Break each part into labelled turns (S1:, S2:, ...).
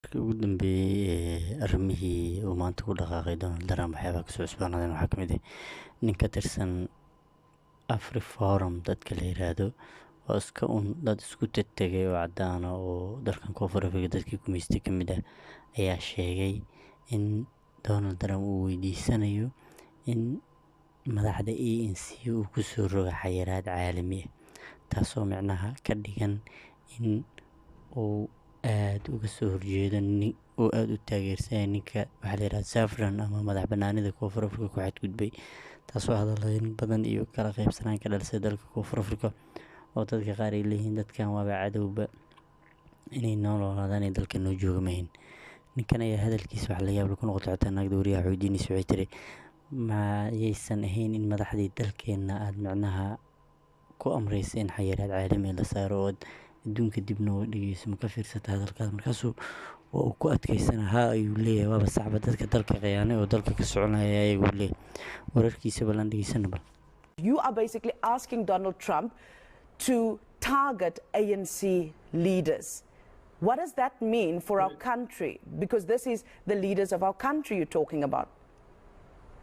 S1: markii ugu dambeeyay arrimihii uu maanta ku dhaqaaqay Donald Trump waxyaabaa kasoo cusbaanadeen waxaa ka mid ah nin ka tirsan AfriForum dadka la yiraahdo oo iska dad isku tegay oo cadaan ah oo dalkan Koonfur Afrika dadkii gumeystay ka mid ah ayaa sheegay in Donald Trump uu weydiisanayo in madaxda ANC uu ku soo rogo xayiraad caalami ah taasoo micnaha ka dhigan in uu aad uga soo horjeedo oo aad u taageersan ninka waxa la yiraahdo Saffron ama madax banaanida Koonfur Afrika ku xadgudbay taasoo hadalhayn badan iyo kala qaybsanaan ka dhalisay dalka Koonfur Afrika oo dadka qaar ay leeyihiin dadkan waaba cadowba inay noolaadaan ay dalka noo joogmayn ninkan ayaa hadalkiisa wax la yaab leh ku noqotay xitaa naagda wariyaha weydiinaysa waxay tiri ma yaysan ahayn in madaxdii dalkeena aad micnaha ku amraysa in xayiraad caalami la saaro oo adduunka dibna u dhigayso ma ka fiirsata hadalkaas markaasuu waa uu ku adkaysanaa haa ayuu leeyahay waaba saxba dadka dalka khiyaanay oo dalka ka soconaya ayuu leeyahay wararkiisa balan dhigeysana bal.
S2: You are basically asking Donald Trump to target ANC leaders. What does that mean for our country? Because this is the leaders of our country you're talking about.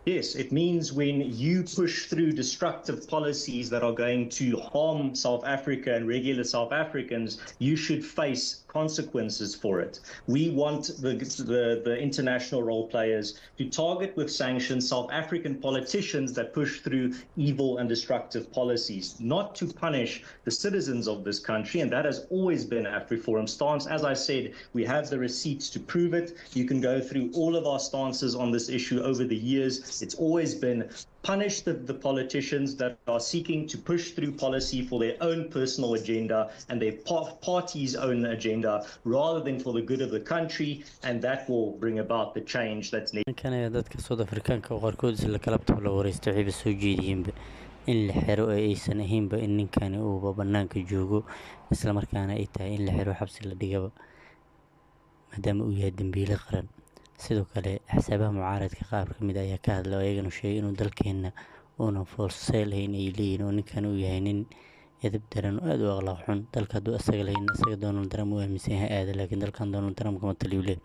S3: Yes, it means when you push through destructive policies that are going to harm South Africa and regular South Africans, you should face consequences for it. We want the international role players to target with sanctions South African politicians that push through evil and destructive policies, not to punish the citizens of this country. And that has always been AfriForum's stance. As I said, we have the receipts to prove it. You can go through all of our stances on this issue over the years. It's always been punish the politicians that are seeking to push through policy for their own personal agenda and their party's own agenda rather than for the good of the country, and that will bring about the change that's needed.
S1: Kan ay dadka South Africaanka qaarkood isla kalabta la wareysto waxay soo jeediyeen in la xiro aysan ahaynba in ninkani uu banaanka joogo isla markaana ay tahay in la xiro xabsi la dhigaba maadaama uu yahay dambiile qaran. sidoo kale xisaabaha mucaaradka qaar ka mid ayaa ka hadlay ayagana sheegay inuu dalkeena una forsay lahayn ay leeyihiin oo ninkan uu yahay nin edeb daran oo aad u akhlaaq xun dalka hadduu asaga lahayn asaga Donald Trump uu aaminsan yahay aad laakiin dalkan Donald Trump kama taliyo leh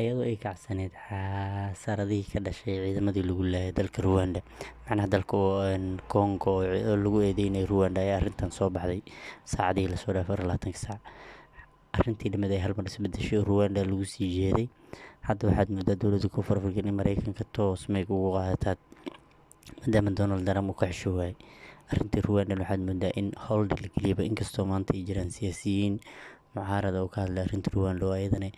S1: ayadoo ay kacsaneed xaasaradii ka dhashay ciidamadii lagu laayay dalka Rwanda macnaha dalka Congo oo lagu eedeynay Rwanda ayaa arrintan soo baxday saacadii la soo dhaafay 24 saac arrintii dhimad ay hal mar isbedeshay Rwanda lagu sii jeeday hadda waxaad moodaa dowladda Koonfur Afrika in Mareykanka toos meeg ugu qaadataa maadaama Donald Trump uu ka xisho waayay arrintii Rwanda waxaad moodaa in hold la geliyay inkastoo maanta ay jiraan siyaasiyiin mucaarad oo ka hadlay arrintii Rwanda oo ayadana